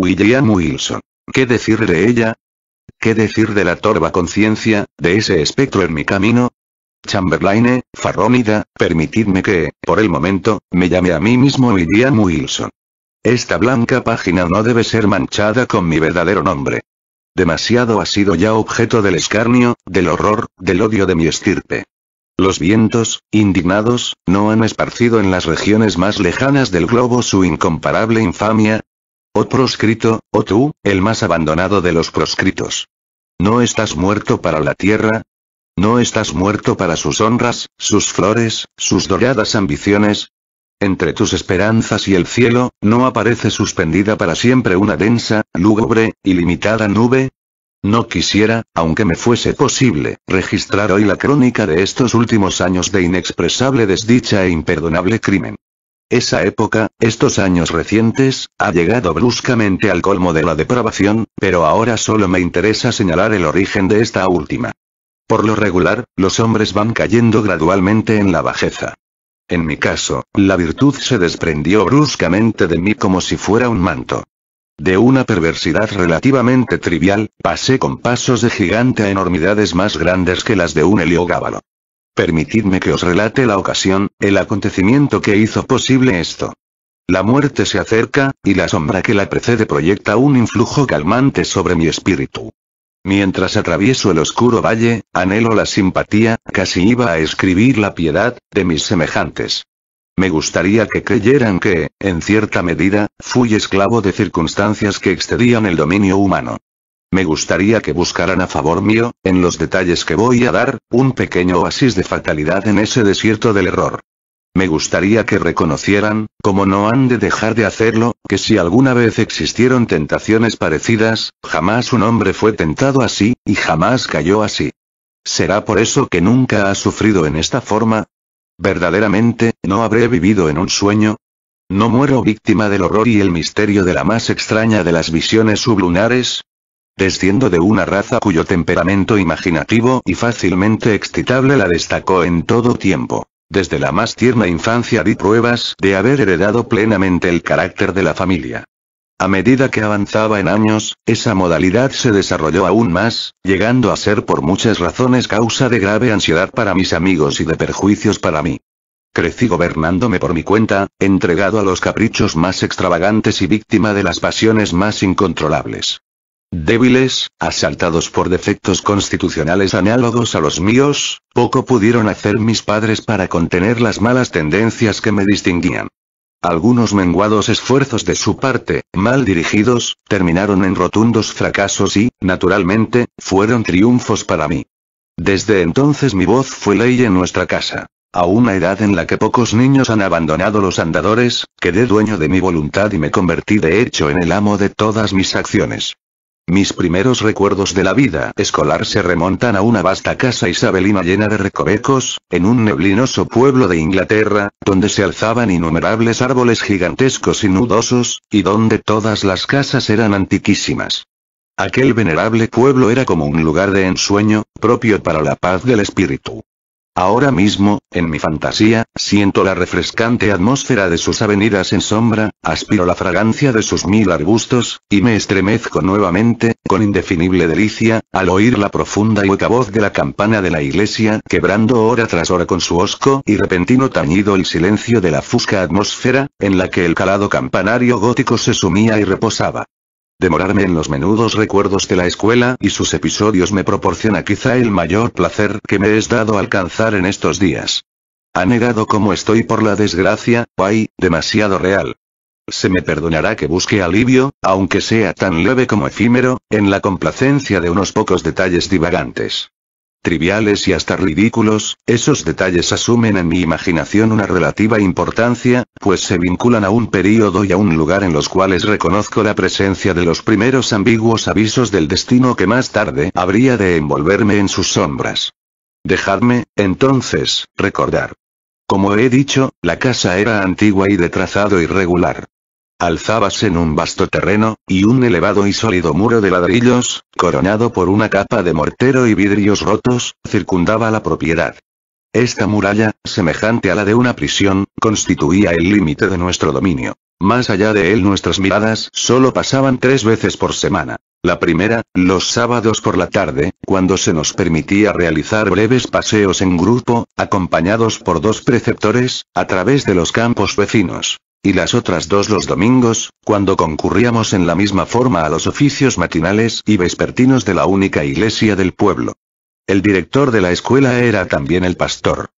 William Wilson. ¿Qué decir de ella? ¿Qué decir de la torva conciencia, de ese espectro en mi camino? Chamberlaine, Farrónida, permitidme que, por el momento, me llame a mí mismo William Wilson. Esta blanca página no debe ser manchada con mi verdadero nombre. Demasiado ha sido ya objeto del escarnio, del horror, del odio de mi estirpe. Los vientos, indignados, no han esparcido en las regiones más lejanas del globo su incomparable infamia. Oh proscrito, oh tú, el más abandonado de los proscritos. ¿No estás muerto para la tierra? ¿No estás muerto para sus honras, sus flores, sus doradas ambiciones? Entre tus esperanzas y el cielo, ¿no aparece suspendida para siempre una densa, lúgubre, ilimitada nube? No quisiera, aunque me fuese posible, registrar hoy la crónica de estos últimos años de inexpresable desdicha e imperdonable crimen. Esa época, estos años recientes, ha llegado bruscamente al colmo de la depravación, pero ahora solo me interesa señalar el origen de esta última. Por lo regular, los hombres van cayendo gradualmente en la bajeza. En mi caso, la virtud se desprendió bruscamente de mí como si fuera un manto. De una perversidad relativamente trivial, pasé con pasos de gigante a enormidades más grandes que las de un heliogábalo. Permitidme que os relate la ocasión, el acontecimiento que hizo posible esto. La muerte se acerca, y la sombra que la precede proyecta un influjo calmante sobre mi espíritu. Mientras atravieso el oscuro valle, anhelo la simpatía, casi iba a escribir la piedad, de mis semejantes. Me gustaría que creyeran que, en cierta medida, fui esclavo de circunstancias que excedían el dominio humano. Me gustaría que buscaran a favor mío, en los detalles que voy a dar, un pequeño oasis de fatalidad en ese desierto del error. Me gustaría que reconocieran, como no han de dejar de hacerlo, que si alguna vez existieron tentaciones parecidas, jamás un hombre fue tentado así, y jamás cayó así. ¿Será por eso que nunca ha sufrido en esta forma? ¿Verdaderamente, no habré vivido en un sueño? ¿No muero víctima del horror y el misterio de la más extraña de las visiones sublunares? Desciendo de una raza cuyo temperamento imaginativo y fácilmente excitable la destacó en todo tiempo. Desde la más tierna infancia di pruebas de haber heredado plenamente el carácter de la familia. A medida que avanzaba en años, esa modalidad se desarrolló aún más, llegando a ser por muchas razones causa de grave ansiedad para mis amigos y de perjuicios para mí. Crecí gobernándome por mi cuenta, entregado a los caprichos más extravagantes y víctima de las pasiones más incontrolables. Débiles, asaltados por defectos constitucionales análogos a los míos, poco pudieron hacer mis padres para contener las malas tendencias que me distinguían. Algunos menguados esfuerzos de su parte, mal dirigidos, terminaron en rotundos fracasos y, naturalmente, fueron triunfos para mí. Desde entonces mi voz fue ley en nuestra casa. A una edad en la que pocos niños han abandonado los andadores, quedé dueño de mi voluntad y me convertí de hecho en el amo de todas mis acciones. Mis primeros recuerdos de la vida escolar se remontan a una vasta casa isabelina llena de recovecos, en un neblinoso pueblo de Inglaterra, donde se alzaban innumerables árboles gigantescos y nudosos, y donde todas las casas eran antiquísimas. Aquel venerable pueblo era como un lugar de ensueño, propio para la paz del espíritu. Ahora mismo, en mi fantasía, siento la refrescante atmósfera de sus avenidas en sombra, aspiro la fragancia de sus 1000 arbustos, y me estremezco nuevamente, con indefinible delicia, al oír la profunda y hueca voz de la campana de la iglesia, quebrando hora tras hora con su hosco y repentino tañido el silencio de la fusca atmósfera, en la que el calado campanario gótico se sumía y reposaba. Demorarme en los menudos recuerdos de la escuela y sus episodios me proporciona quizá el mayor placer que me es dado alcanzar en estos días. Anegado como estoy por la desgracia, ay, demasiado real. Se me perdonará que busque alivio, aunque sea tan leve como efímero, en la complacencia de unos pocos detalles divagantes. Triviales y hasta ridículos, esos detalles asumen en mi imaginación una relativa importancia, pues se vinculan a un período y a un lugar en los cuales reconozco la presencia de los primeros ambiguos avisos del destino que más tarde habría de envolverme en sus sombras. Dejadme, entonces, recordar. Como he dicho, la casa era antigua y de trazado irregular. Alzábase en un vasto terreno, y un elevado y sólido muro de ladrillos, coronado por una capa de mortero y vidrios rotos, circundaba la propiedad. Esta muralla, semejante a la de una prisión, constituía el límite de nuestro dominio. Más allá de él nuestras miradas solo pasaban 3 veces por semana. La primera, los sábados por la tarde, cuando se nos permitía realizar breves paseos en grupo, acompañados por 2 preceptores, a través de los campos vecinos. Y las otras 2 los domingos, cuando concurríamos en la misma forma a los oficios matinales y vespertinos de la única iglesia del pueblo. El director de la escuela era también el pastor.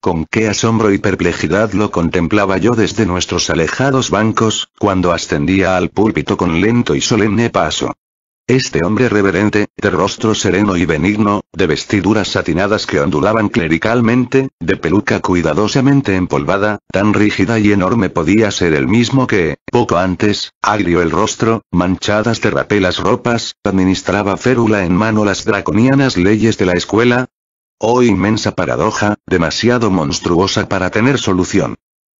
Con qué asombro y perplejidad lo contemplaba yo desde nuestros alejados bancos, cuando ascendía al púlpito con lento y solemne paso. Este hombre reverente, de rostro sereno y benigno, de vestiduras satinadas que ondulaban clericalmente, de peluca cuidadosamente empolvada, tan rígida y enorme podía ser el mismo que, poco antes, agrio el rostro, manchadas de rapé las ropas, administraba férula en mano las draconianas leyes de la escuela. Oh inmensa paradoja, demasiado monstruosa para tener solución.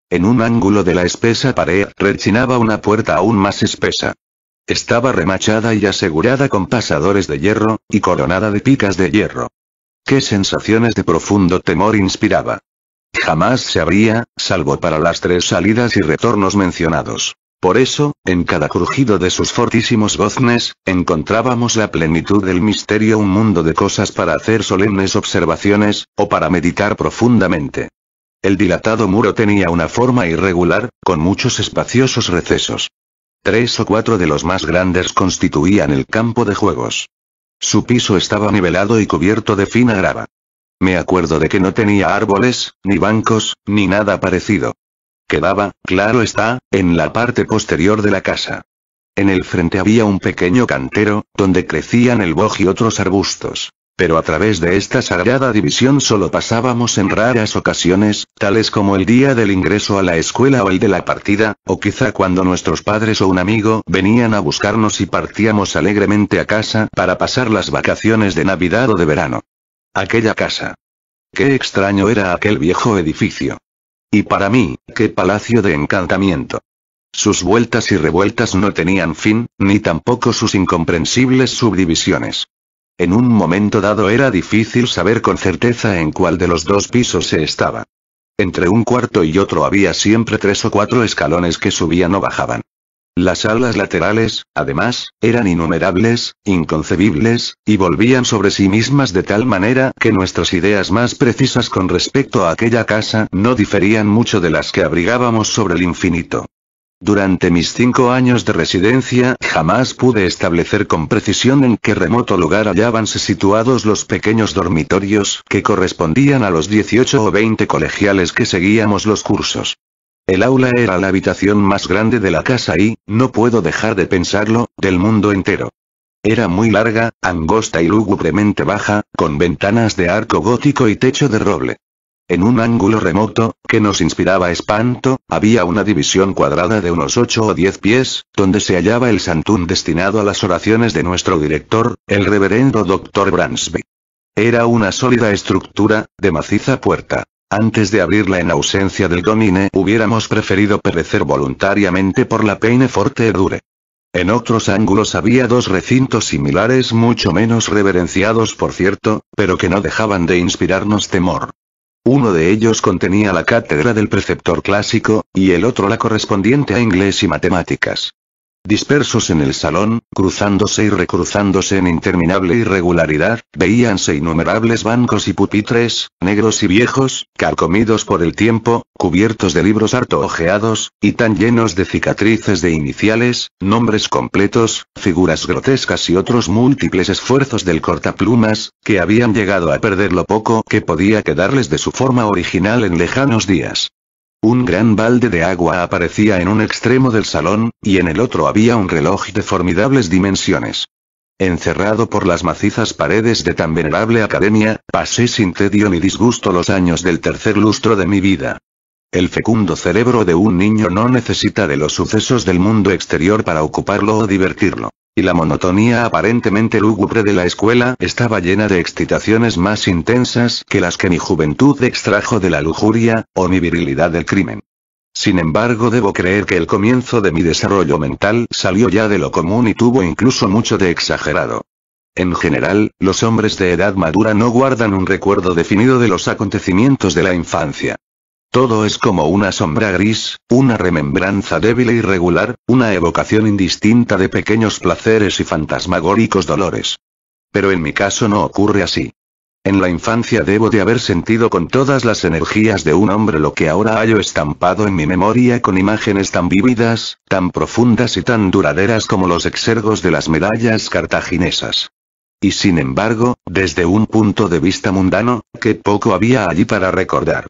En un ángulo de la espesa pared rechinaba una puerta aún más espesa. Estaba remachada y asegurada con pasadores de hierro, y coronada de picas de hierro. Qué sensaciones de profundo temor inspiraba. Jamás se abría, salvo para las 3 salidas y retornos mencionados. Por eso, en cada crujido de sus fortísimos goznes, encontrábamos la plenitud del misterio, un mundo de cosas para hacer solemnes observaciones, o para meditar profundamente. El dilatado muro tenía una forma irregular, con muchos espaciosos recesos. 3 o 4 de los más grandes constituían el campo de juegos. Su piso estaba nivelado y cubierto de fina grava. Me acuerdo de que no tenía árboles, ni bancos, ni nada parecido. Quedaba, claro está, en la parte posterior de la casa. En el frente había un pequeño cantero, donde crecían el boj y otros arbustos. Pero a través de esta sagrada división solo pasábamos en raras ocasiones, tales como el día del ingreso a la escuela o el de la partida, o quizá cuando nuestros padres o un amigo venían a buscarnos y partíamos alegremente a casa para pasar las vacaciones de Navidad o de verano. Aquella casa. Qué extraño era aquel viejo edificio. Y para mí, qué palacio de encantamiento. Sus vueltas y revueltas no tenían fin, ni tampoco sus incomprensibles subdivisiones. En un momento dado era difícil saber con certeza en cuál de los 2 pisos se estaba. Entre un cuarto y otro había siempre 3 o 4 escalones que subían o bajaban. Las salas laterales, además, eran innumerables, inconcebibles, y volvían sobre sí mismas de tal manera que nuestras ideas más precisas con respecto a aquella casa no diferían mucho de las que abrigábamos sobre el infinito. Durante mis 5 años de residencia, jamás pude establecer con precisión en qué remoto lugar hallábanse situados los pequeños dormitorios que correspondían a los 18 o 20 colegiales que seguíamos los cursos. El aula era la habitación más grande de la casa y, no puedo dejar de pensarlo, del mundo entero. Era muy larga, angosta y lúgubremente baja, con ventanas de arco gótico y techo de roble. En un ángulo remoto, que nos inspiraba espanto, había una división cuadrada de unos 8 o 10 pies, donde se hallaba el santún destinado a las oraciones de nuestro director, el reverendo Dr. Bransby. Era una sólida estructura, de maciza puerta. Antes de abrirla en ausencia del domine hubiéramos preferido perecer voluntariamente por la peine forte dure. En otros ángulos había 2 recintos similares mucho menos reverenciados por cierto, pero que no dejaban de inspirarnos temor. Uno de ellos contenía la cátedra del preceptor clásico, y el otro la correspondiente a inglés y matemáticas. Dispersos en el salón, cruzándose y recruzándose en interminable irregularidad, veíanse innumerables bancos y pupitres, negros y viejos, carcomidos por el tiempo, cubiertos de libros harto ojeados, y tan llenos de cicatrices de iniciales, nombres completos, figuras grotescas y otros múltiples esfuerzos del cortaplumas, que habían llegado a perder lo poco que podía quedarles de su forma original en lejanos días. Un gran balde de agua aparecía en un extremo del salón, y en el otro había un reloj de formidables dimensiones. Encerrado por las macizas paredes de tan venerable academia, pasé sin tedio ni disgusto los años del tercer lustro de mi vida. El fecundo cerebro de un niño no necesita de los sucesos del mundo exterior para ocuparlo o divertirlo. Y la monotonía aparentemente lúgubre de la escuela estaba llena de excitaciones más intensas que las que mi juventud extrajo de la lujuria, o mi virilidad del crimen. Sin embargo, debo creer que el comienzo de mi desarrollo mental salió ya de lo común y tuvo incluso mucho de exagerado. En general, los hombres de edad madura no guardan un recuerdo definido de los acontecimientos de la infancia. Todo es como una sombra gris, una remembranza débil e irregular, una evocación indistinta de pequeños placeres y fantasmagóricos dolores. Pero en mi caso no ocurre así. En la infancia debo de haber sentido con todas las energías de un hombre lo que ahora hallo estampado en mi memoria con imágenes tan vívidas, tan profundas y tan duraderas como los exergos de las medallas cartaginesas. Y sin embargo, desde un punto de vista mundano, qué poco había allí para recordar.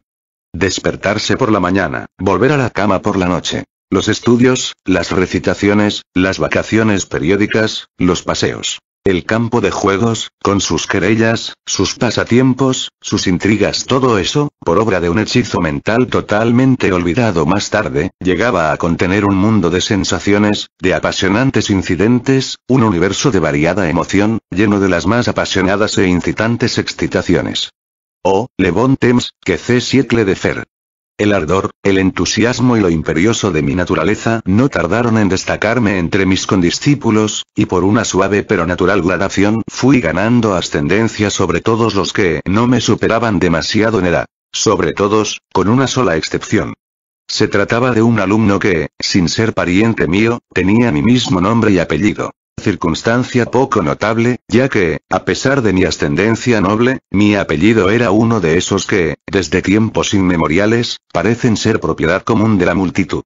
Despertarse por la mañana, volver a la cama por la noche. Los estudios, las recitaciones, las vacaciones periódicas, los paseos. El campo de juegos, con sus querellas, sus pasatiempos, sus intrigas, todo eso, por obra de un hechizo mental totalmente olvidado más tarde, llegaba a contener un mundo de sensaciones, de apasionantes incidentes, un universo de variada emoción, lleno de las más apasionadas e incitantes excitaciones. Oh, le bon temps, que ce siècle de fer. El ardor, el entusiasmo y lo imperioso de mi naturaleza no tardaron en destacarme entre mis condiscípulos, y por una suave pero natural gradación fui ganando ascendencia sobre todos los que no me superaban demasiado en edad. Sobre todos, con una sola excepción. Se trataba de un alumno que, sin ser pariente mío, tenía mi mismo nombre y apellido. Circunstancia poco notable, ya que, a pesar de mi ascendencia noble, mi apellido era uno de esos que, desde tiempos inmemoriales, parecen ser propiedad común de la multitud.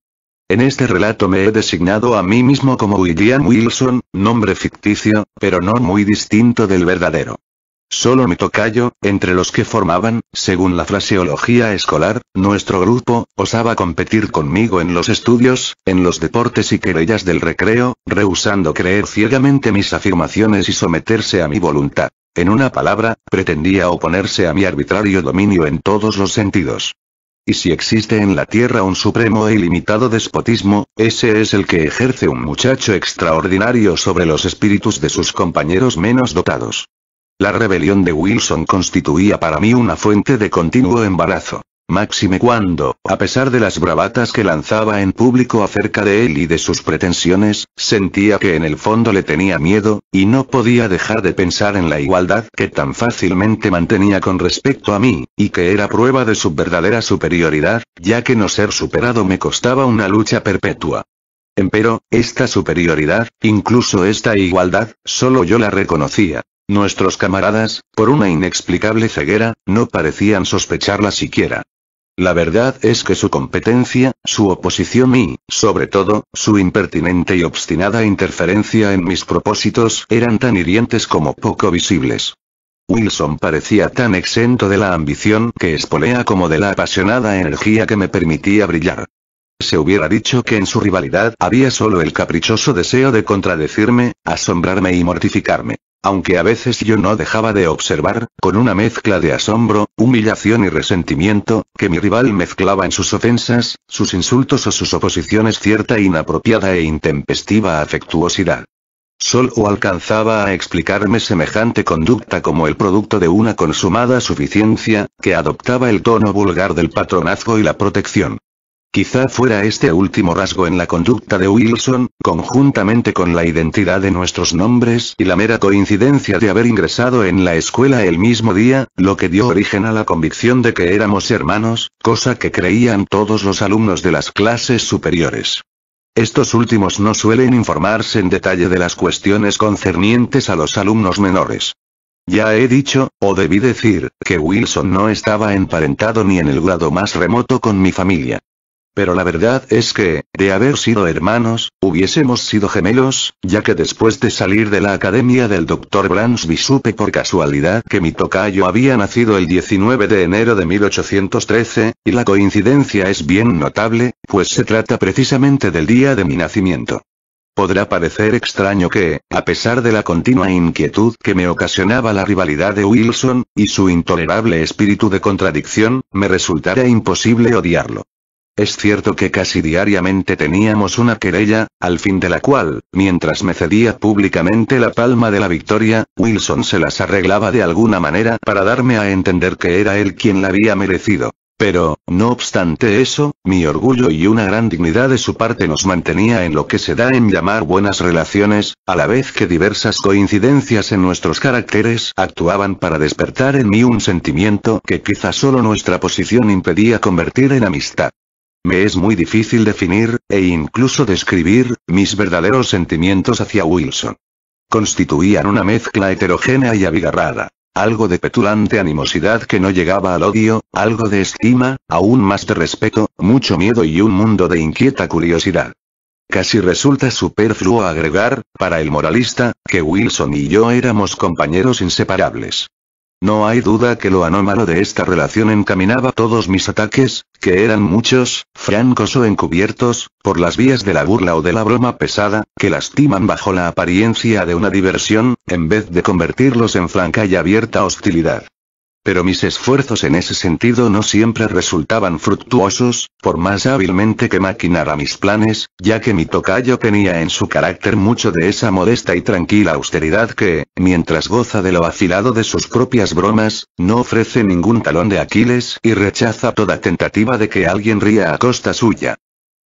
En este relato me he designado a mí mismo como William Wilson, nombre ficticio, pero no muy distinto del verdadero. Solo mi tocayo, entre los que formaban, según la fraseología escolar, nuestro grupo, osaba competir conmigo en los estudios, en los deportes y querellas del recreo, rehusando creer ciegamente mis afirmaciones y someterse a mi voluntad. En una palabra, pretendía oponerse a mi arbitrario dominio en todos los sentidos. Y si existe en la tierra un supremo e ilimitado despotismo, ese es el que ejerce un muchacho extraordinario sobre los espíritus de sus compañeros menos dotados. La rebelión de Wilson constituía para mí una fuente de continuo embarazo. Máxime cuando, a pesar de las bravatas que lanzaba en público acerca de él y de sus pretensiones, sentía que en el fondo le tenía miedo, y no podía dejar de pensar en la igualdad que tan fácilmente mantenía con respecto a mí, y que era prueba de su verdadera superioridad, ya que no ser superado me costaba una lucha perpetua. Empero, esta superioridad, incluso esta igualdad, solo yo la reconocía. Nuestros camaradas, por una inexplicable ceguera, no parecían sospecharla siquiera. La verdad es que su competencia, su oposición y, sobre todo, su impertinente y obstinada interferencia en mis propósitos eran tan hirientes como poco visibles. Wilson parecía tan exento de la ambición que espolea como de la apasionada energía que me permitía brillar. Se hubiera dicho que en su rivalidad había solo el caprichoso deseo de contradecirme, asombrarme y mortificarme. Aunque a veces yo no dejaba de observar, con una mezcla de asombro, humillación y resentimiento, que mi rival mezclaba en sus ofensas, sus insultos o sus oposiciones cierta inapropiada e intempestiva afectuosidad. Solo alcanzaba a explicarme semejante conducta como el producto de una consumada suficiencia, que adoptaba el tono vulgar del patronazgo y la protección. Quizá fuera este último rasgo en la conducta de Wilson, conjuntamente con la identidad de nuestros nombres y la mera coincidencia de haber ingresado en la escuela el mismo día, lo que dio origen a la convicción de que éramos hermanos, cosa que creían todos los alumnos de las clases superiores. Estos últimos no suelen informarse en detalle de las cuestiones concernientes a los alumnos menores. Ya he dicho, o debí decir, que Wilson no estaba emparentado ni en el grado más remoto con mi familia. Pero la verdad es que, de haber sido hermanos, hubiésemos sido gemelos, ya que después de salir de la academia del Dr. Bransby supe por casualidad que mi tocayo había nacido el 19 de enero de 1813, y la coincidencia es bien notable, pues se trata precisamente del día de mi nacimiento. Podrá parecer extraño que, a pesar de la continua inquietud que me ocasionaba la rivalidad de Wilson, y su intolerable espíritu de contradicción, me resultara imposible odiarlo. Es cierto que casi diariamente teníamos una querella, al fin de la cual, mientras me cedía públicamente la palma de la victoria, Wilson se las arreglaba de alguna manera para darme a entender que era él quien la había merecido. Pero, no obstante eso, mi orgullo y una gran dignidad de su parte nos mantenía en lo que se da en llamar buenas relaciones, a la vez que diversas coincidencias en nuestros caracteres actuaban para despertar en mí un sentimiento que quizá solo nuestra posición impedía convertir en amistad. Me es muy difícil definir, e incluso describir, mis verdaderos sentimientos hacia Wilson. Constituían una mezcla heterogénea y abigarrada. Algo de petulante animosidad que no llegaba al odio, algo de estima, aún más de respeto, mucho miedo y un mundo de inquieta curiosidad. Casi resulta superfluo agregar, para el moralista, que Wilson y yo éramos compañeros inseparables. No hay duda que lo anómalo de esta relación encaminaba todos mis ataques, que eran muchos, francos o encubiertos, por las vías de la burla o de la broma pesada, que lastiman bajo la apariencia de una diversión, en vez de convertirlos en franca y abierta hostilidad. Pero mis esfuerzos en ese sentido no siempre resultaban fructuosos, por más hábilmente que maquinara mis planes, ya que mi tocayo tenía en su carácter mucho de esa modesta y tranquila austeridad que, mientras goza de lo afilado de sus propias bromas, no ofrece ningún talón de Aquiles y rechaza toda tentativa de que alguien ría a costa suya.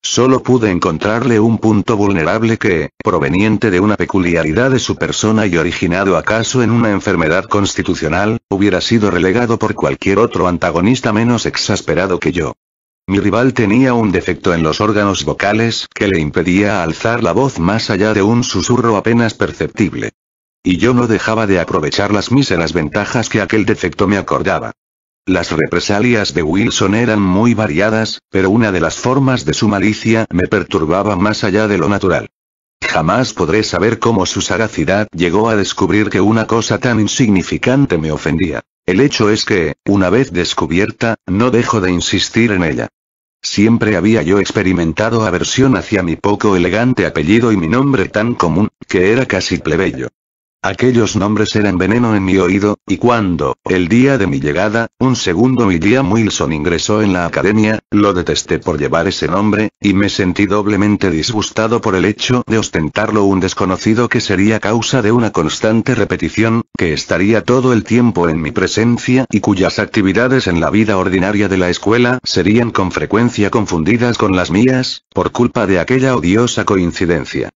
Solo pude encontrarle un punto vulnerable que, proveniente de una peculiaridad de su persona y originado acaso en una enfermedad constitucional, hubiera sido relegado por cualquier otro antagonista menos exasperado que yo. Mi rival tenía un defecto en los órganos vocales que le impedía alzar la voz más allá de un susurro apenas perceptible. Y yo no dejaba de aprovechar las míseras ventajas que aquel defecto me acordaba. Las represalias de Wilson eran muy variadas, pero una de las formas de su malicia me perturbaba más allá de lo natural. Jamás podré saber cómo su sagacidad llegó a descubrir que una cosa tan insignificante me ofendía. El hecho es que, una vez descubierta, no dejo de insistir en ella. Siempre había yo experimentado aversión hacia mi poco elegante apellido y mi nombre tan común, que era casi plebeyo. Aquellos nombres eran veneno en mi oído, y cuando, el día de mi llegada, un segundo William Wilson ingresó en la academia, lo detesté por llevar ese nombre, y me sentí doblemente disgustado por el hecho de ostentarlo un desconocido que sería causa de una constante repetición, que estaría todo el tiempo en mi presencia y cuyas actividades en la vida ordinaria de la escuela serían con frecuencia confundidas con las mías, por culpa de aquella odiosa coincidencia.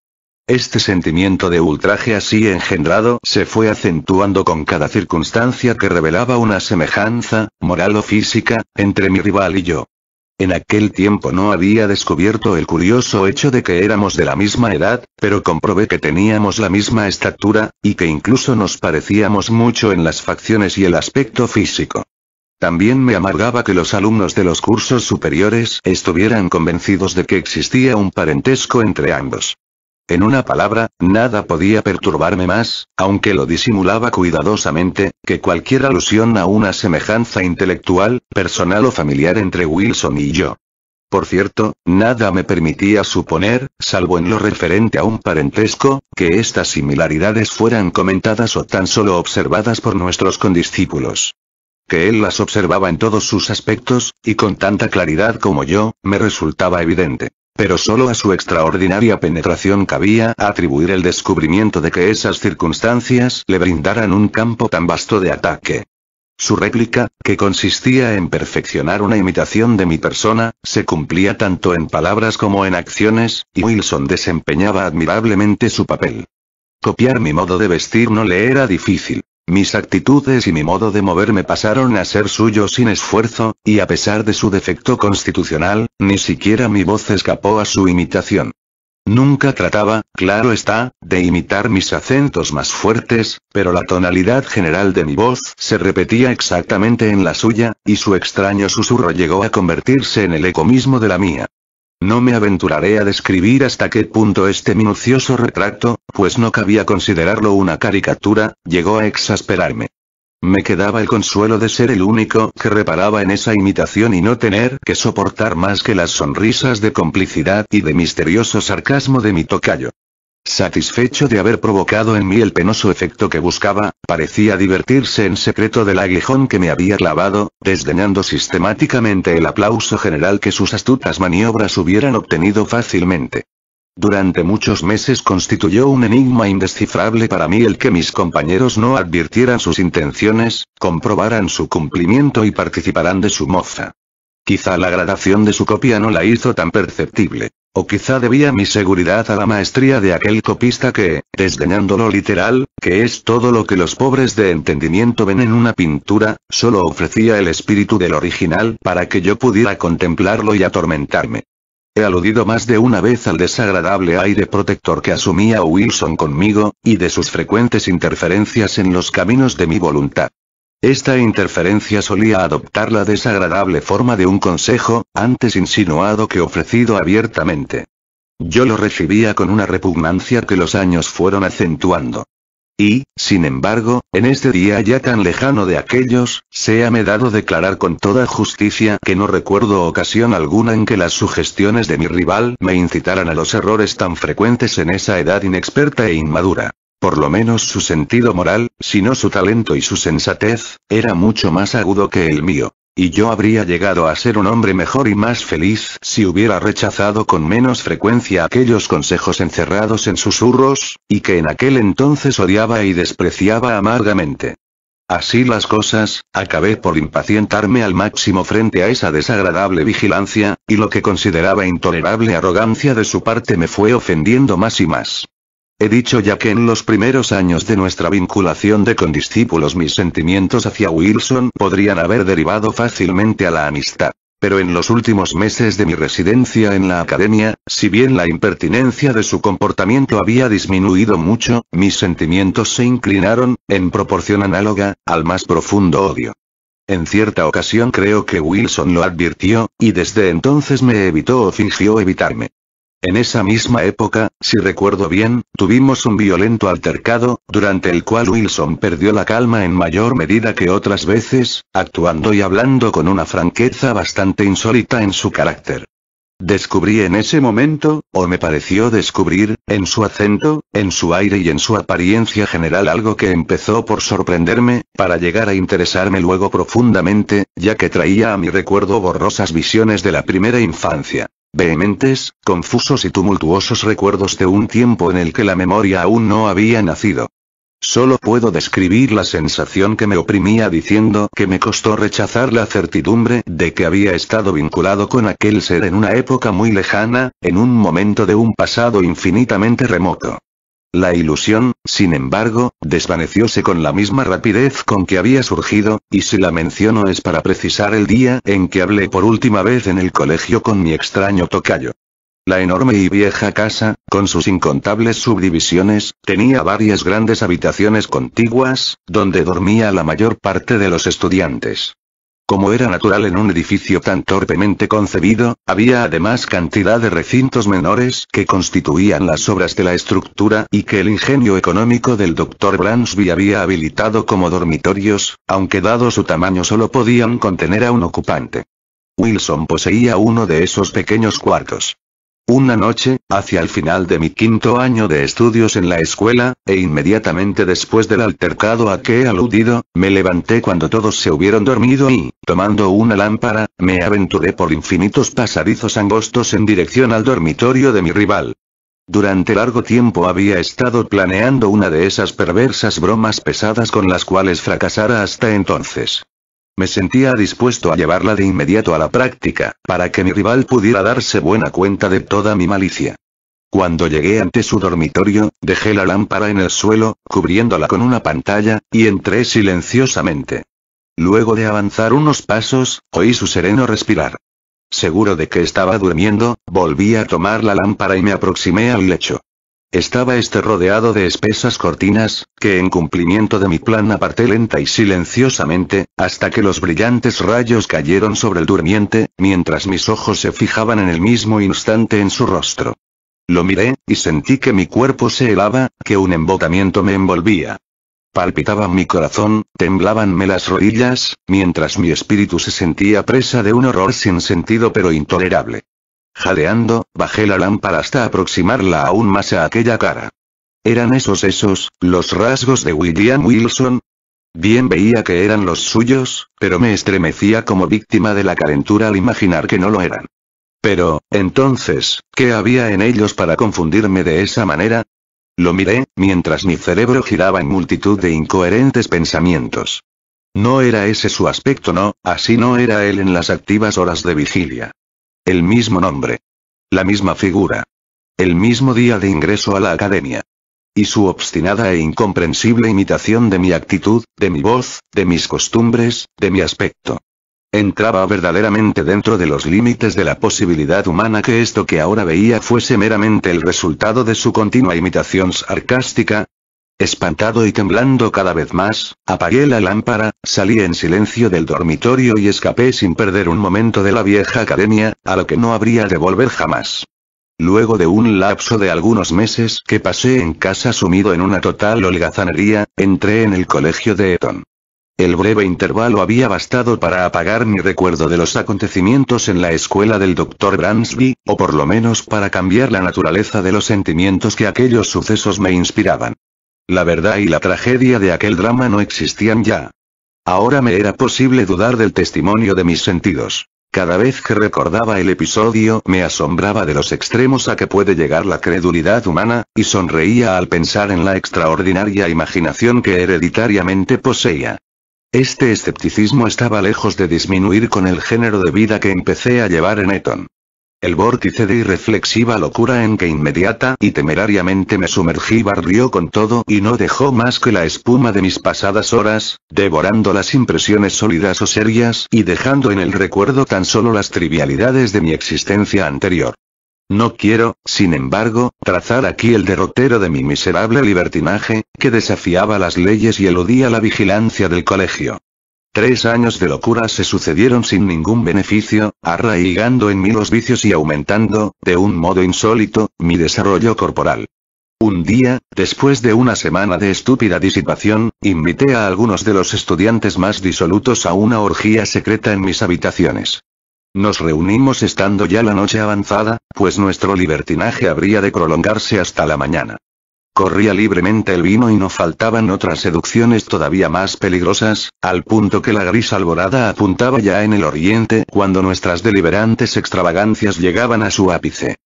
Este sentimiento de ultraje así engendrado se fue acentuando con cada circunstancia que revelaba una semejanza, moral o física, entre mi rival y yo. En aquel tiempo no había descubierto el curioso hecho de que éramos de la misma edad, pero comprobé que teníamos la misma estatura, y que incluso nos parecíamos mucho en las facciones y el aspecto físico. También me amargaba que los alumnos de los cursos superiores estuvieran convencidos de que existía un parentesco entre ambos. En una palabra, nada podía perturbarme más, aunque lo disimulaba cuidadosamente, que cualquier alusión a una semejanza intelectual, personal o familiar entre Wilson y yo. Por cierto, nada me permitía suponer, salvo en lo referente a un parentesco, que estas similaridades fueran comentadas o tan solo observadas por nuestros condiscípulos. Que él las observaba en todos sus aspectos, y con tanta claridad como yo, me resultaba evidente. Pero solo a su extraordinaria penetración cabía atribuir el descubrimiento de que esas circunstancias le brindaran un campo tan vasto de ataque. Su réplica, que consistía en perfeccionar una imitación de mi persona, se cumplía tanto en palabras como en acciones, y Wilson desempeñaba admirablemente su papel. Copiar mi modo de vestir no le era difícil. Mis actitudes y mi modo de moverme pasaron a ser suyos sin esfuerzo, y a pesar de su defecto constitucional, ni siquiera mi voz escapó a su imitación. Nunca trataba, claro está, de imitar mis acentos más fuertes, pero la tonalidad general de mi voz se repetía exactamente en la suya, y su extraño susurro llegó a convertirse en el eco mismo de la mía. No me aventuraré a describir hasta qué punto este minucioso retrato, pues no cabía considerarlo una caricatura, llegó a exasperarme. Me quedaba el consuelo de ser el único que reparaba en esa imitación y no tener que soportar más que las sonrisas de complicidad y de misterioso sarcasmo de mi tocayo. Satisfecho de haber provocado en mí el penoso efecto que buscaba, parecía divertirse en secreto del aguijón que me había clavado, desdeñando sistemáticamente el aplauso general que sus astutas maniobras hubieran obtenido fácilmente. Durante muchos meses constituyó un enigma indescifrable para mí el que mis compañeros no advirtieran sus intenciones, comprobaran su cumplimiento y participaran de su mofa. Quizá la gradación de su copia no la hizo tan perceptible. O quizá debía mi seguridad a la maestría de aquel copista que, desdeñando lo literal, que es todo lo que los pobres de entendimiento ven en una pintura, solo ofrecía el espíritu del original para que yo pudiera contemplarlo y atormentarme. He aludido más de una vez al desagradable aire protector que asumía Wilson conmigo, y de sus frecuentes interferencias en los caminos de mi voluntad. Esta interferencia solía adoptar la desagradable forma de un consejo, antes insinuado que ofrecido abiertamente. Yo lo recibía con una repugnancia que los años fueron acentuando. Y, sin embargo, en este día ya tan lejano de aquellos, séame dado declarar con toda justicia que no recuerdo ocasión alguna en que las sugestiones de mi rival me incitaran a los errores tan frecuentes en esa edad inexperta e inmadura. Por lo menos su sentido moral, si no su talento y su sensatez, era mucho más agudo que el mío. Y yo habría llegado a ser un hombre mejor y más feliz si hubiera rechazado con menos frecuencia aquellos consejos encerrados en susurros, y que en aquel entonces odiaba y despreciaba amargamente. Así las cosas, acabé por impacientarme al máximo frente a esa desagradable vigilancia, y lo que consideraba intolerable arrogancia de su parte me fue ofendiendo más y más. He dicho ya que en los primeros años de nuestra vinculación de condiscípulos mis sentimientos hacia Wilson podrían haber derivado fácilmente a la amistad. Pero en los últimos meses de mi residencia en la academia, si bien la impertinencia de su comportamiento había disminuido mucho, mis sentimientos se inclinaron, en proporción análoga, al más profundo odio. En cierta ocasión creo que Wilson lo advirtió, y desde entonces me evitó o fingió evitarme. En esa misma época, si recuerdo bien, tuvimos un violento altercado, durante el cual Wilson perdió la calma en mayor medida que otras veces, actuando y hablando con una franqueza bastante insólita en su carácter. Descubrí en ese momento, o me pareció descubrir, en su acento, en su aire y en su apariencia general algo que empezó por sorprenderme, para llegar a interesarme luego profundamente, ya que traía a mi recuerdo borrosas visiones de la primera infancia. Vehementes, confusos y tumultuosos recuerdos de un tiempo en el que la memoria aún no había nacido. Solo puedo describir la sensación que me oprimía diciendo que me costó rechazar la certidumbre de que había estado vinculado con aquel ser en una época muy lejana, en un momento de un pasado infinitamente remoto. La ilusión, sin embargo, desvanecióse con la misma rapidez con que había surgido, y si la menciono es para precisar el día en que hablé por última vez en el colegio con mi extraño tocayo. La enorme y vieja casa, con sus incontables subdivisiones, tenía varias grandes habitaciones contiguas, donde dormía la mayor parte de los estudiantes. Como era natural en un edificio tan torpemente concebido, había además cantidad de recintos menores que constituían las obras de la estructura y que el ingenio económico del Dr. Bransby había habilitado como dormitorios, aunque dado su tamaño solo podían contener a un ocupante. Wilson poseía uno de esos pequeños cuartos. Una noche, hacia el final de mi quinto año de estudios en la escuela, e inmediatamente después del altercado a que he aludido, me levanté cuando todos se hubieron dormido y, tomando una lámpara, me aventuré por infinitos pasadizos angostos en dirección al dormitorio de mi rival. Durante largo tiempo había estado planeando una de esas perversas bromas pesadas con las cuales fracasara hasta entonces. Me sentía dispuesto a llevarla de inmediato a la práctica, para que mi rival pudiera darse buena cuenta de toda mi malicia. Cuando llegué ante su dormitorio, dejé la lámpara en el suelo, cubriéndola con una pantalla, y entré silenciosamente. Luego de avanzar unos pasos, oí su sereno respirar. Seguro de que estaba durmiendo, volví a tomar la lámpara y me aproximé al lecho. Estaba rodeado de espesas cortinas, que en cumplimiento de mi plan aparté lenta y silenciosamente, hasta que los brillantes rayos cayeron sobre el durmiente, mientras mis ojos se fijaban en el mismo instante en su rostro. Lo miré, y sentí que mi cuerpo se helaba, que un embotamiento me envolvía. Palpitaba mi corazón, temblábanme las rodillas, mientras mi espíritu se sentía presa de un horror sin sentido pero intolerable. Jadeando, bajé la lámpara hasta aproximarla aún más a aquella cara. ¿Eran esos los rasgos de William Wilson? Bien veía que eran los suyos, pero me estremecía como víctima de la calentura al imaginar que no lo eran. Pero, entonces, ¿qué había en ellos para confundirme de esa manera? Lo miré, mientras mi cerebro giraba en multitud de incoherentes pensamientos. No era ese su aspecto, no, así no era él en las activas horas de vigilia. El mismo nombre. La misma figura. El mismo día de ingreso a la academia. Y su obstinada e incomprensible imitación de mi actitud, de mi voz, de mis costumbres, de mi aspecto. Entraba verdaderamente dentro de los límites de la posibilidad humana que esto que ahora veía fuese meramente el resultado de su continua imitación sarcástica. Espantado y temblando cada vez más, apagué la lámpara, salí en silencio del dormitorio y escapé sin perder un momento de la vieja academia, a la que no habría de volver jamás. Luego de un lapso de algunos meses que pasé en casa sumido en una total holgazanería, entré en el colegio de Eton. El breve intervalo había bastado para apagar mi recuerdo de los acontecimientos en la escuela del Dr. Bransby, o por lo menos para cambiar la naturaleza de los sentimientos que aquellos sucesos me inspiraban. La verdad y la tragedia de aquel drama no existían ya. Ahora me era posible dudar del testimonio de mis sentidos. Cada vez que recordaba el episodio me asombraba de los extremos a que puede llegar la credulidad humana, y sonreía al pensar en la extraordinaria imaginación que hereditariamente poseía. Este escepticismo estaba lejos de disminuir con el género de vida que empecé a llevar en Eton. El vórtice de irreflexiva locura en que inmediata y temerariamente me sumergí barrió con todo y no dejó más que la espuma de mis pasadas horas, devorando las impresiones sólidas o serias y dejando en el recuerdo tan solo las trivialidades de mi existencia anterior. No quiero, sin embargo, trazar aquí el derrotero de mi miserable libertinaje, que desafiaba las leyes y eludía la vigilancia del colegio. 3 años de locura se sucedieron sin ningún beneficio, arraigando en mí los vicios y aumentando, de un modo insólito, mi desarrollo corporal. Un día, después de una semana de estúpida disipación, invité a algunos de los estudiantes más disolutos a una orgía secreta en mis habitaciones. Nos reunimos estando ya la noche avanzada, pues nuestro libertinaje habría de prolongarse hasta la mañana. Corría libremente el vino y no faltaban otras seducciones todavía más peligrosas, al punto que la gris alborada apuntaba ya en el oriente cuando nuestras deliberantes extravagancias llegaban a su ápice.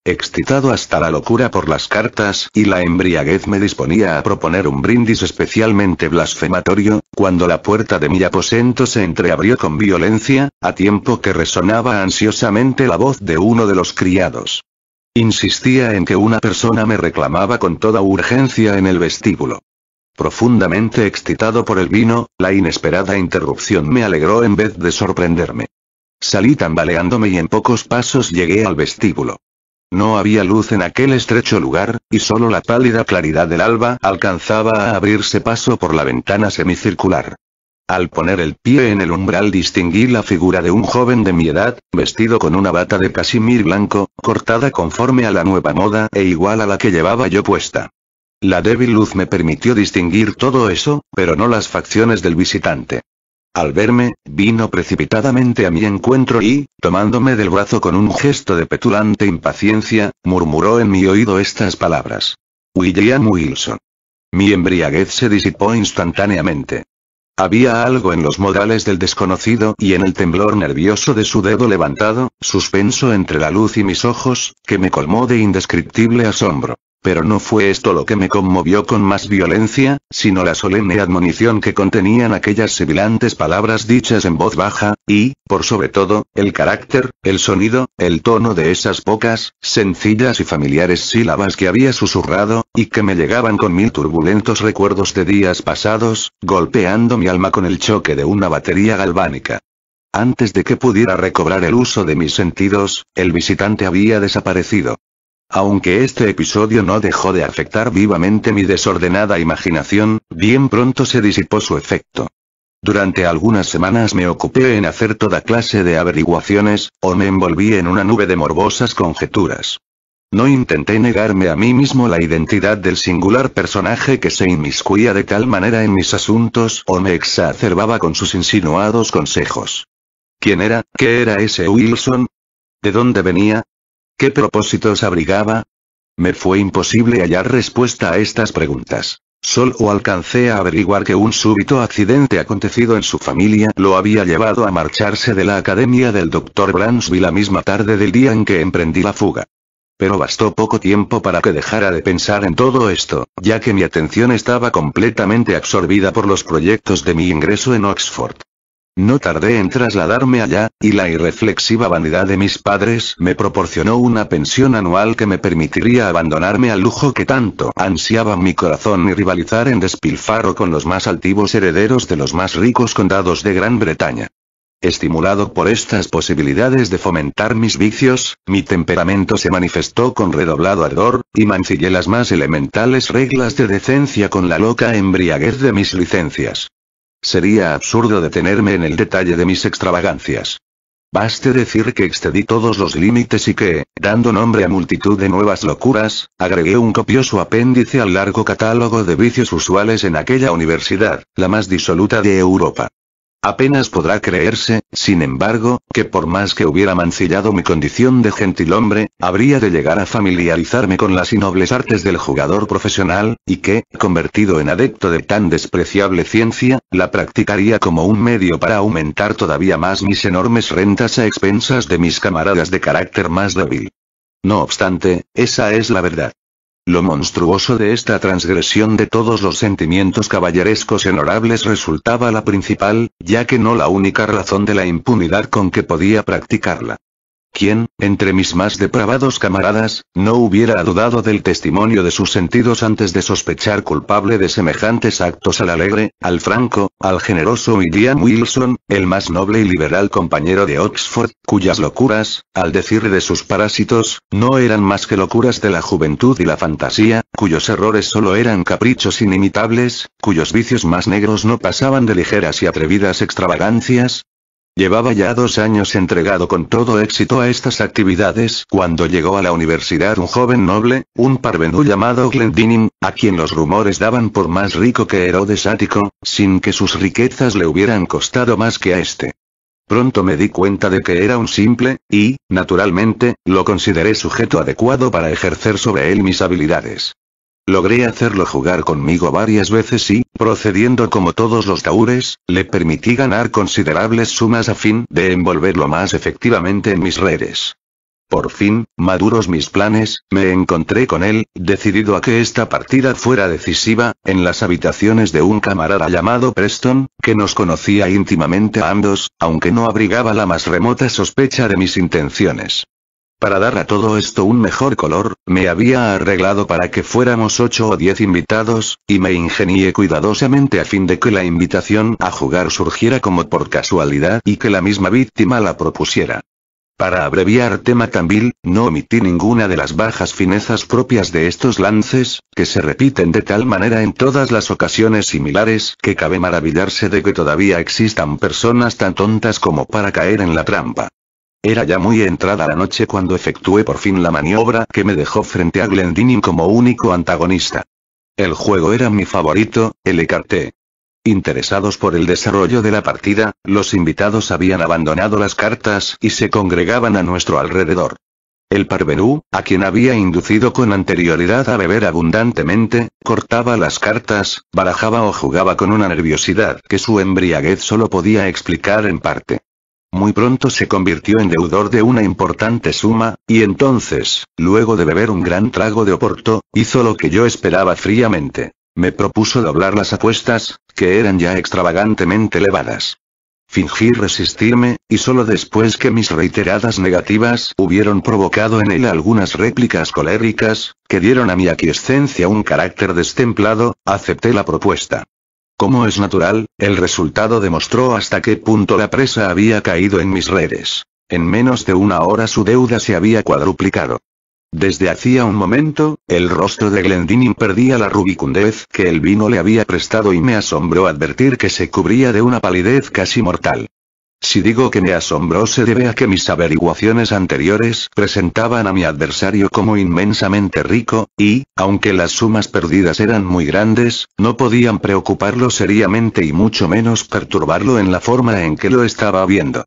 Excitado hasta la locura por las cartas y la embriaguez me disponía a proponer un brindis especialmente blasfematorio, cuando la puerta de mi aposento se entreabrió con violencia, a tiempo que resonaba ansiosamente la voz de uno de los criados. Insistía en que una persona me reclamaba con toda urgencia en el vestíbulo. Profundamente excitado por el vino, la inesperada interrupción me alegró en vez de sorprenderme. Salí tambaleándome y en pocos pasos llegué al vestíbulo. No había luz en aquel estrecho lugar, y solo la pálida claridad del alba alcanzaba a abrirse paso por la ventana semicircular. Al poner el pie en el umbral distinguí la figura de un joven de mi edad, vestido con una bata de casimir blanco, cortada conforme a la nueva moda e igual a la que llevaba yo puesta. La débil luz me permitió distinguir todo eso, pero no las facciones del visitante. Al verme, vino precipitadamente a mi encuentro y, tomándome del brazo con un gesto de petulante impaciencia, murmuró en mi oído estas palabras. William Wilson. Mi embriaguez se disipó instantáneamente. Había algo en los modales del desconocido y en el temblor nervioso de su dedo levantado, suspenso entre la luz y mis ojos, que me colmó de indescriptible asombro. Pero no fue esto lo que me conmovió con más violencia, sino la solemne admonición que contenían aquellas sibilantes palabras dichas en voz baja, y, por sobre todo, el carácter, el sonido, el tono de esas pocas, sencillas y familiares sílabas que había susurrado, y que me llegaban con 1000 turbulentos recuerdos de días pasados, golpeando mi alma con el choque de una batería galvánica. Antes de que pudiera recobrar el uso de mis sentidos, el visitante había desaparecido. Aunque este episodio no dejó de afectar vivamente mi desordenada imaginación, bien pronto se disipó su efecto. Durante algunas semanas me ocupé en hacer toda clase de averiguaciones, o me envolví en una nube de morbosas conjeturas. No intenté negarme a mí mismo la identidad del singular personaje que se inmiscuía de tal manera en mis asuntos o me exacerbaba con sus insinuados consejos. ¿Quién era? ¿Qué era ese Wilson? ¿De dónde venía? ¿Qué propósitos abrigaba? Me fue imposible hallar respuesta a estas preguntas. Solo alcancé a averiguar que un súbito accidente acontecido en su familia lo había llevado a marcharse de la academia del Dr. Bransby la misma tarde del día en que emprendí la fuga. Pero bastó poco tiempo para que dejara de pensar en todo esto, ya que mi atención estaba completamente absorbida por los proyectos de mi ingreso en Oxford. No tardé en trasladarme allá, y la irreflexiva vanidad de mis padres me proporcionó una pensión anual que me permitiría abandonarme al lujo que tanto ansiaba mi corazón y rivalizar en despilfarro con los más altivos herederos de los más ricos condados de Gran Bretaña. Estimulado por estas posibilidades de fomentar mis vicios, mi temperamento se manifestó con redoblado ardor, y mancillé las más elementales reglas de decencia con la loca embriaguez de mis licencias. Sería absurdo detenerme en el detalle de mis extravagancias. Baste decir que excedí todos los límites y que, dando nombre a multitud de nuevas locuras, agregué un copioso apéndice al largo catálogo de vicios usuales en aquella universidad, la más disoluta de Europa. Apenas podrá creerse, sin embargo, que por más que hubiera mancillado mi condición de gentilhombre, habría de llegar a familiarizarme con las innobles artes del jugador profesional, y que, convertido en adepto de tan despreciable ciencia, la practicaría como un medio para aumentar todavía más mis enormes rentas a expensas de mis camaradas de carácter más débil. No obstante, esa es la verdad. Lo monstruoso de esta transgresión de todos los sentimientos caballerescos y honorables resultaba la principal, ya que no la única razón de la impunidad con que podía practicarla. ¿Quién, entre mis más depravados camaradas, no hubiera dudado del testimonio de sus sentidos antes de sospechar culpable de semejantes actos al alegre, al franco, al generoso William Wilson, el más noble y liberal compañero de Oxford, cuyas locuras, al decir de sus parásitos, no eran más que locuras de la juventud y la fantasía, cuyos errores solo eran caprichos inimitables, cuyos vicios más negros no pasaban de ligeras y atrevidas extravagancias? Llevaba ya 2 años entregado con todo éxito a estas actividades cuando llegó a la universidad un joven noble, un parvenú llamado Glendinning, a quien los rumores daban por más rico que Herodes Ático, sin que sus riquezas le hubieran costado más que a este. Pronto me di cuenta de que era un simple, y, naturalmente, lo consideré sujeto adecuado para ejercer sobre él mis habilidades. Logré hacerlo jugar conmigo varias veces y, procediendo como todos los taúres, le permití ganar considerables sumas a fin de envolverlo más efectivamente en mis redes. Por fin, maduros mis planes, me encontré con él, decidido a que esta partida fuera decisiva, en las habitaciones de un camarada llamado Preston, que nos conocía íntimamente a ambos, aunque no abrigaba la más remota sospecha de mis intenciones. Para dar a todo esto un mejor color, me había arreglado para que fuéramos 8 o 10 invitados, y me ingenié cuidadosamente a fin de que la invitación a jugar surgiera como por casualidad y que la misma víctima la propusiera. Para abreviar tema tan vil, no omití ninguna de las bajas finezas propias de estos lances, que se repiten de tal manera en todas las ocasiones similares que cabe maravillarse de que todavía existan personas tan tontas como para caer en la trampa. Era ya muy entrada la noche cuando efectué por fin la maniobra que me dejó frente a Glendinning como único antagonista. El juego era mi favorito, el écarté. Interesados por el desarrollo de la partida, los invitados habían abandonado las cartas y se congregaban a nuestro alrededor. El parvenú, a quien había inducido con anterioridad a beber abundantemente, cortaba las cartas, barajaba o jugaba con una nerviosidad que su embriaguez solo podía explicar en parte. Muy pronto se convirtió en deudor de una importante suma, y entonces, luego de beber un gran trago de oporto, hizo lo que yo esperaba fríamente. Me propuso doblar las apuestas, que eran ya extravagantemente elevadas. Fingí resistirme, y solo después que mis reiteradas negativas hubieron provocado en él algunas réplicas coléricas, que dieron a mi aquiescencia un carácter destemplado, acepté la propuesta. Como es natural, el resultado demostró hasta qué punto la presa había caído en mis redes. En menos de 1 hora su deuda se había cuadruplicado. Desde hacía un momento, el rostro de Glendinning perdía la rubicundez que el vino le había prestado y me asombró advertir que se cubría de una palidez casi mortal. Si digo que me asombró se debe a que mis averiguaciones anteriores presentaban a mi adversario como inmensamente rico, y, aunque las sumas perdidas eran muy grandes, no podían preocuparlo seriamente y mucho menos perturbarlo en la forma en que lo estaba viendo.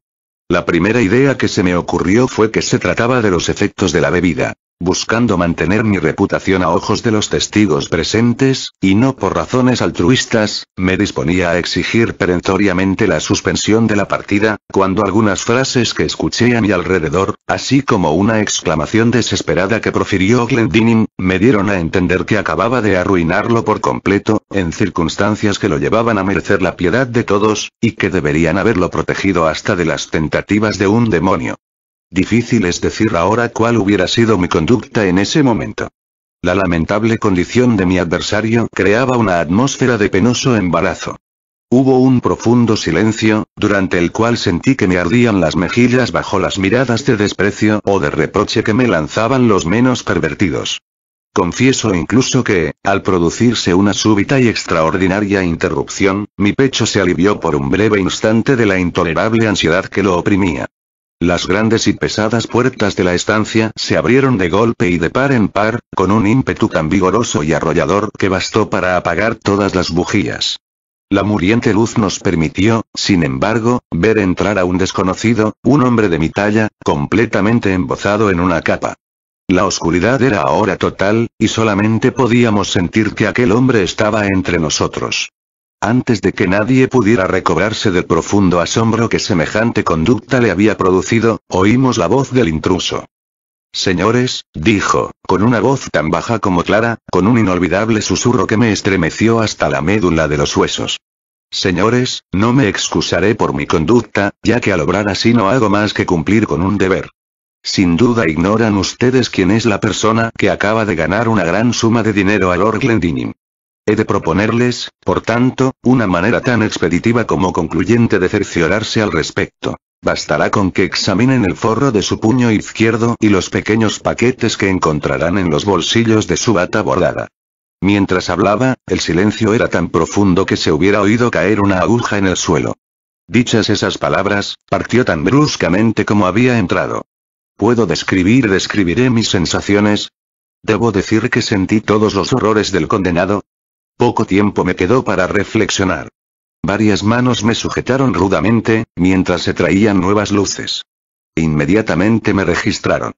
La primera idea que se me ocurrió fue que se trataba de los efectos de la bebida. Buscando mantener mi reputación a ojos de los testigos presentes, y no por razones altruistas, me disponía a exigir perentoriamente la suspensión de la partida, cuando algunas frases que escuché a mi alrededor, así como una exclamación desesperada que profirió Glendinning, me dieron a entender que acababa de arruinarlo por completo, en circunstancias que lo llevaban a merecer la piedad de todos, y que deberían haberlo protegido hasta de las tentativas de un demonio. Difícil es decir ahora cuál hubiera sido mi conducta en ese momento. La lamentable condición de mi adversario creaba una atmósfera de penoso embarazo. Hubo un profundo silencio, durante el cual sentí que me ardían las mejillas bajo las miradas de desprecio o de reproche que me lanzaban los menos pervertidos. Confieso incluso que, al producirse una súbita y extraordinaria interrupción, mi pecho se alivió por un breve instante de la intolerable ansiedad que lo oprimía. Las grandes y pesadas puertas de la estancia se abrieron de golpe y de par en par, con un ímpetu tan vigoroso y arrollador que bastó para apagar todas las bujías. La muriente luz nos permitió, sin embargo, ver entrar a un desconocido, un hombre de mi talla, completamente embozado en una capa. La oscuridad era ahora total, y solamente podíamos sentir que aquel hombre estaba entre nosotros. Antes de que nadie pudiera recobrarse del profundo asombro que semejante conducta le había producido, oímos la voz del intruso. Señores, dijo, con una voz tan baja como clara, con un inolvidable susurro que me estremeció hasta la médula de los huesos. Señores, no me excusaré por mi conducta, ya que al obrar así no hago más que cumplir con un deber. Sin duda ignoran ustedes quién es la persona que acaba de ganar una gran suma de dinero a Lord Glendinning. He de proponerles, por tanto, una manera tan expeditiva como concluyente de cerciorarse al respecto. Bastará con que examinen el forro de su puño izquierdo y los pequeños paquetes que encontrarán en los bolsillos de su bata bordada. Mientras hablaba, el silencio era tan profundo que se hubiera oído caer una aguja en el suelo. Dichas esas palabras, partió tan bruscamente como había entrado. ¿Puedo describiré mis sensaciones? ¿Debo decir que sentí todos los horrores del condenado? Poco tiempo me quedó para reflexionar. Varias manos me sujetaron rudamente, mientras se traían nuevas luces. Inmediatamente me registraron.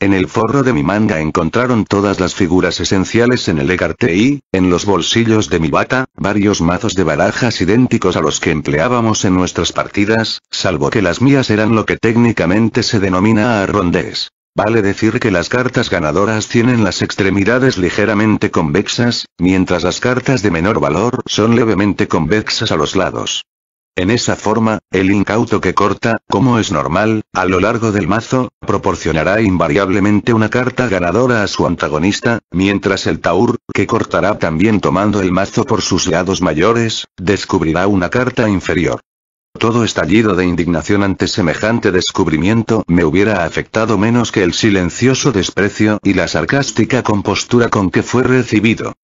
En el forro de mi manga encontraron todas las figuras esenciales en el écarté y, en los bolsillos de mi bata, varios mazos de barajas idénticos a los que empleábamos en nuestras partidas, salvo que las mías eran lo que técnicamente se denomina arrondés. Vale decir que las cartas ganadoras tienen las extremidades ligeramente convexas, mientras las cartas de menor valor son levemente convexas a los lados. En esa forma, el incauto que corta, como es normal, a lo largo del mazo, proporcionará invariablemente una carta ganadora a su antagonista, mientras el taur, que cortará también tomando el mazo por sus lados mayores, descubrirá una carta inferior. Todo estallido de indignación ante semejante descubrimiento me hubiera afectado menos que el silencioso desprecio y la sarcástica compostura con que fue recibido.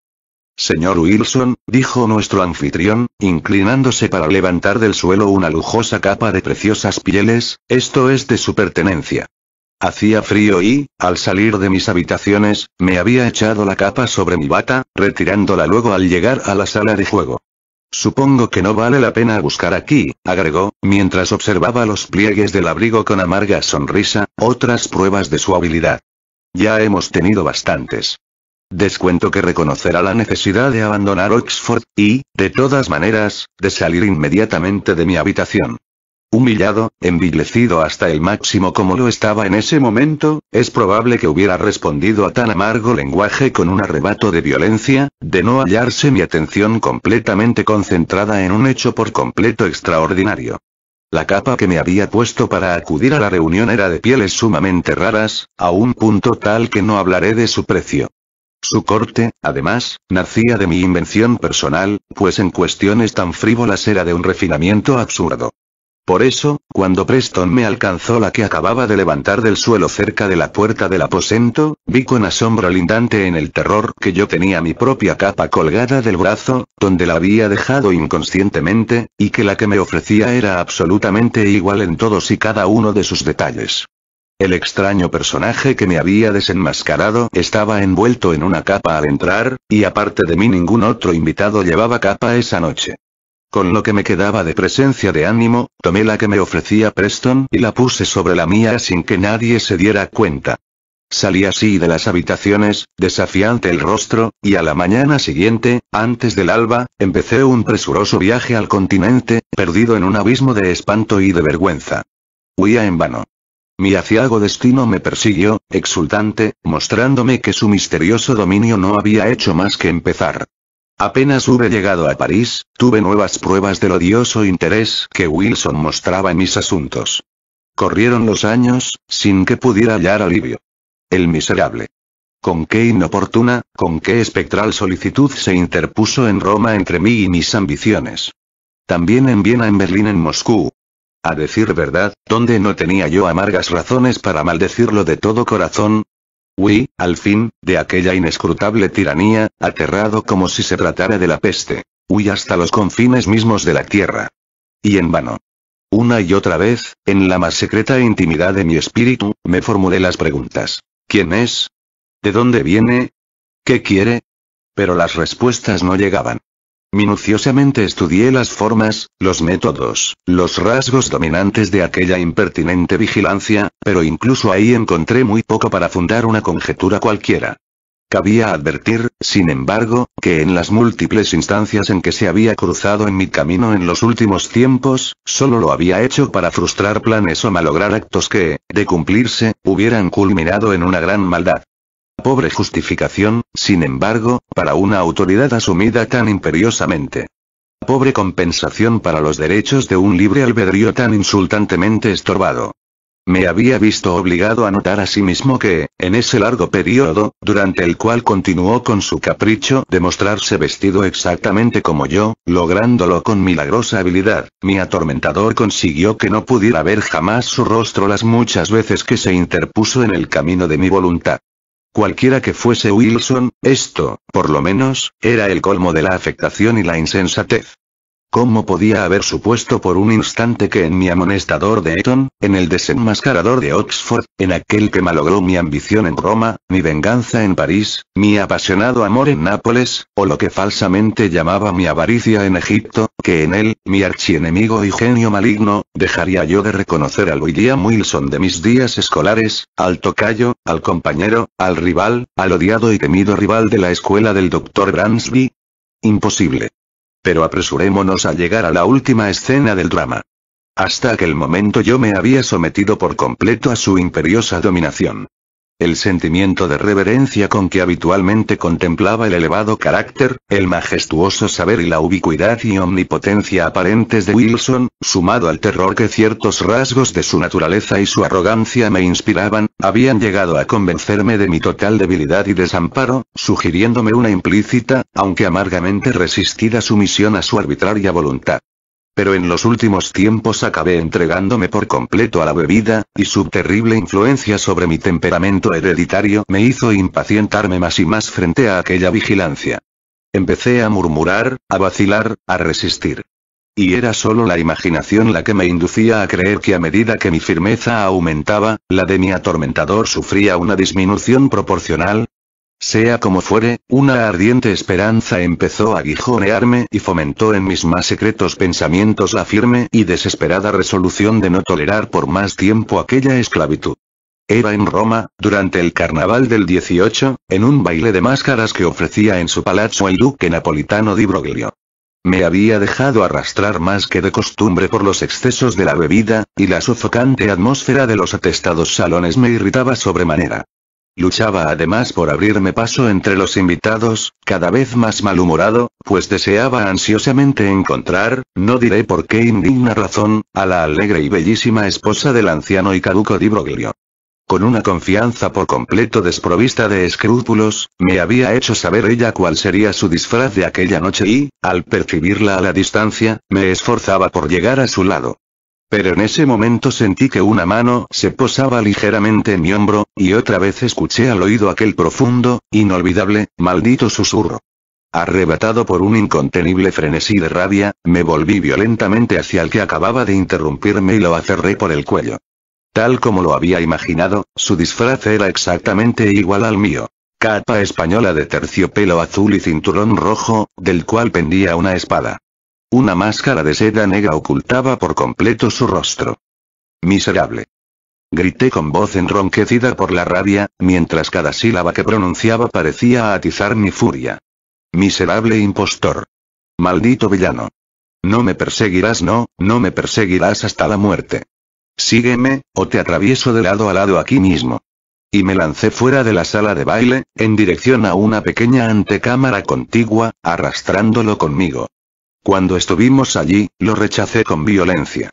Señor Wilson, dijo nuestro anfitrión, inclinándose para levantar del suelo una lujosa capa de preciosas pieles, esto es de su pertenencia. Hacía frío y, al salir de mis habitaciones, me había echado la capa sobre mi bata, retirándola luego al llegar a la sala de juego. Supongo que no vale la pena buscar aquí, agregó, mientras observaba los pliegues del abrigo con amarga sonrisa, otras pruebas de su habilidad. Ya hemos tenido bastantes. Descuento que reconocerá la necesidad de abandonar Oxford, y, de todas maneras, de salir inmediatamente de mi habitación. Humillado, envilecido hasta el máximo como lo estaba en ese momento, es probable que hubiera respondido a tan amargo lenguaje con un arrebato de violencia, de no hallarse mi atención completamente concentrada en un hecho por completo extraordinario. La capa que me había puesto para acudir a la reunión era de pieles sumamente raras, a un punto tal que no hablaré de su precio. Su corte, además, nacía de mi invención personal, pues en cuestiones tan frívolas era de un refinamiento absurdo. Por eso, cuando Preston me alcanzó la que acababa de levantar del suelo cerca de la puerta del aposento, vi con asombro lindante en el terror que yo tenía mi propia capa colgada del brazo, donde la había dejado inconscientemente, y que la que me ofrecía era absolutamente igual en todos y cada uno de sus detalles. El extraño personaje que me había desenmascarado estaba envuelto en una capa al entrar, y aparte de mí ningún otro invitado llevaba capa esa noche. Con lo que me quedaba de presencia de ánimo, tomé la que me ofrecía Preston y la puse sobre la mía sin que nadie se diera cuenta. Salí así de las habitaciones, desafiante el rostro, y a la mañana siguiente, antes del alba, empecé un presuroso viaje al continente, perdido en un abismo de espanto y de vergüenza. Huía en vano. Mi aciago destino me persiguió, exultante, mostrándome que su misterioso dominio no había hecho más que empezar. Apenas hube llegado a París, tuve nuevas pruebas del odioso interés que Wilson mostraba en mis asuntos. Corrieron los años, sin que pudiera hallar alivio. El miserable. Con qué inoportuna, con qué espectral solicitud se interpuso en Roma entre mí y mis ambiciones. También en Viena, en Berlín, en Moscú. A decir verdad, ¿dónde no tenía yo amargas razones para maldecirlo de todo corazón? Huí, al fin, de aquella inescrutable tiranía, aterrado como si se tratara de la peste. Huí hasta los confines mismos de la tierra. Y en vano. Una y otra vez, en la más secreta intimidad de mi espíritu, me formulé las preguntas. ¿Quién es? ¿De dónde viene? ¿Qué quiere? Pero las respuestas no llegaban. Minuciosamente estudié las formas, los métodos, los rasgos dominantes de aquella impertinente vigilancia, pero incluso ahí encontré muy poco para fundar una conjetura cualquiera. Cabía advertir, sin embargo, que en las múltiples instancias en que se había cruzado en mi camino en los últimos tiempos, solo lo había hecho para frustrar planes o malograr actos que, de cumplirse, hubieran culminado en una gran maldad. Pobre justificación, sin embargo, para una autoridad asumida tan imperiosamente. Pobre compensación para los derechos de un libre albedrío tan insultantemente estorbado. Me había visto obligado a notar a sí mismo que, en ese largo periodo, durante el cual continuó con su capricho de mostrarse vestido exactamente como yo, lográndolo con milagrosa habilidad, mi atormentador consiguió que no pudiera ver jamás su rostro las muchas veces que se interpuso en el camino de mi voluntad. Cualquiera que fuese Wilson, esto, por lo menos, era el colmo de la afectación y la insensatez. ¿Cómo podía haber supuesto por un instante que en mi amonestador de Eton, en el desenmascarador de Oxford, en aquel que malogró mi ambición en Roma, mi venganza en París, mi apasionado amor en Nápoles, o lo que falsamente llamaba mi avaricia en Egipto, que en él, mi archienemigo y genio maligno, dejaría yo de reconocer al William Wilson de mis días escolares, al tocayo, al compañero, al rival, al odiado y temido rival de la escuela del Dr. Bransby? Imposible. Pero apresurémonos a llegar a la última escena del drama. Hasta aquel momento yo me había sometido por completo a su imperiosa dominación. El sentimiento de reverencia con que habitualmente contemplaba el elevado carácter, el majestuoso saber y la ubicuidad y omnipotencia aparentes de Wilson, sumado al terror que ciertos rasgos de su naturaleza y su arrogancia me inspiraban, habían llegado a convencerme de mi total debilidad y desamparo, sugiriéndome una implícita, aunque amargamente resistida sumisión a su arbitraria voluntad. Pero en los últimos tiempos acabé entregándome por completo a la bebida, y su terrible influencia sobre mi temperamento hereditario me hizo impacientarme más y más frente a aquella vigilancia. Empecé a murmurar, a vacilar, a resistir. Y era solo la imaginación la que me inducía a creer que a medida que mi firmeza aumentaba, la de mi atormentador sufría una disminución proporcional. Sea como fuere, una ardiente esperanza empezó a aguijonearme y fomentó en mis más secretos pensamientos la firme y desesperada resolución de no tolerar por más tiempo aquella esclavitud. Era en Roma, durante el carnaval del 18, en un baile de máscaras que ofrecía en su palazzo el duque napolitano di Broglio. Me había dejado arrastrar más que de costumbre por los excesos de la bebida, y la sofocante atmósfera de los atestados salones me irritaba sobremanera. Luchaba además por abrirme paso entre los invitados, cada vez más malhumorado, pues deseaba ansiosamente encontrar, no diré por qué indigna razón, a la alegre y bellísima esposa del anciano y caduco di Broglio. Con una confianza por completo desprovista de escrúpulos, me había hecho saber ella cuál sería su disfraz de aquella noche y, al percibirla a la distancia, me esforzaba por llegar a su lado. Pero en ese momento sentí que una mano se posaba ligeramente en mi hombro, y otra vez escuché al oído aquel profundo, inolvidable, maldito susurro. Arrebatado por un incontenible frenesí de rabia, me volví violentamente hacia el que acababa de interrumpirme y lo aferré por el cuello. Tal como lo había imaginado, su disfraz era exactamente igual al mío. Capa española de terciopelo azul y cinturón rojo, del cual pendía una espada. Una máscara de seda negra ocultaba por completo su rostro. Miserable. Grité con voz enronquecida por la rabia, mientras cada sílaba que pronunciaba parecía atizar mi furia. Miserable impostor. Maldito villano. No me perseguirás, no me perseguirás hasta la muerte. Sígueme, o te atravieso de lado a lado aquí mismo. Y me lancé fuera de la sala de baile, en dirección a una pequeña antecámara contigua, arrastrándolo conmigo. Cuando estuvimos allí, lo rechacé con violencia.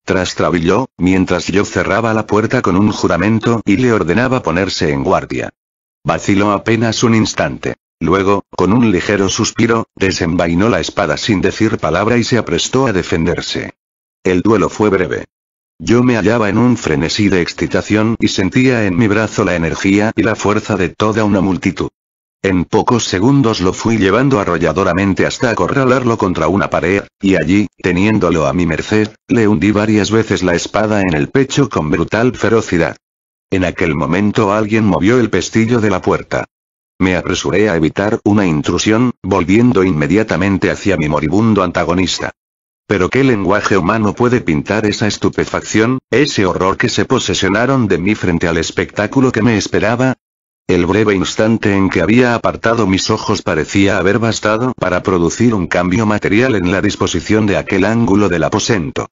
Trastabilló, mientras yo cerraba la puerta con un juramento y le ordenaba ponerse en guardia. Vaciló apenas un instante. Luego, con un ligero suspiro, desenvainó la espada sin decir palabra y se aprestó a defenderse. El duelo fue breve. Yo me hallaba en un frenesí de excitación y sentía en mi brazo la energía y la fuerza de toda una multitud. En pocos segundos lo fui llevando arrolladoramente hasta acorralarlo contra una pared, y allí, teniéndolo a mi merced, le hundí varias veces la espada en el pecho con brutal ferocidad. En aquel momento alguien movió el pestillo de la puerta. Me apresuré a evitar una intrusión, volviendo inmediatamente hacia mi moribundo antagonista. Pero ¿qué lenguaje humano puede pintar esa estupefacción, ese horror que se posesionaron de mí frente al espectáculo que me esperaba? El breve instante en que había apartado mis ojos parecía haber bastado para producir un cambio material en la disposición de aquel ángulo del aposento.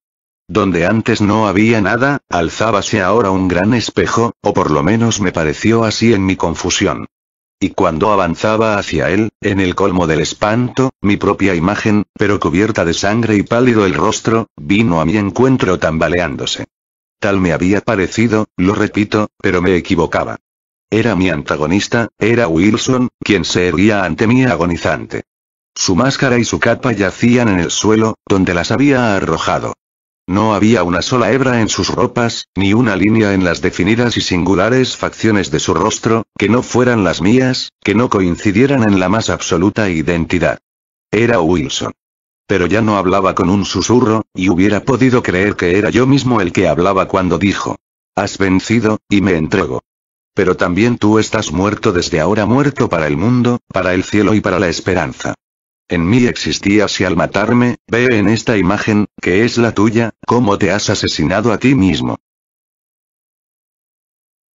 Donde antes no había nada, alzábase ahora un gran espejo, o por lo menos me pareció así en mi confusión. Y cuando avanzaba hacia él, en el colmo del espanto, mi propia imagen, pero cubierta de sangre y pálido el rostro, vino a mi encuentro tambaleándose. Tal me había parecido, lo repito, pero me equivocaba. Era mi antagonista, era Wilson, quien se erguía ante mí agonizante. Su máscara y su capa yacían en el suelo, donde las había arrojado. No había una sola hebra en sus ropas, ni una línea en las definidas y singulares facciones de su rostro, que no fueran las mías, que no coincidieran en la más absoluta identidad. Era Wilson. Pero ya no hablaba con un susurro, y hubiera podido creer que era yo mismo el que hablaba cuando dijo: «Has vencido, y me entrego. Pero también tú estás muerto desde ahora, muerto para el mundo, para el cielo y para la esperanza. En mí existías y al matarme, ve en esta imagen, que es la tuya, cómo te has asesinado a ti mismo.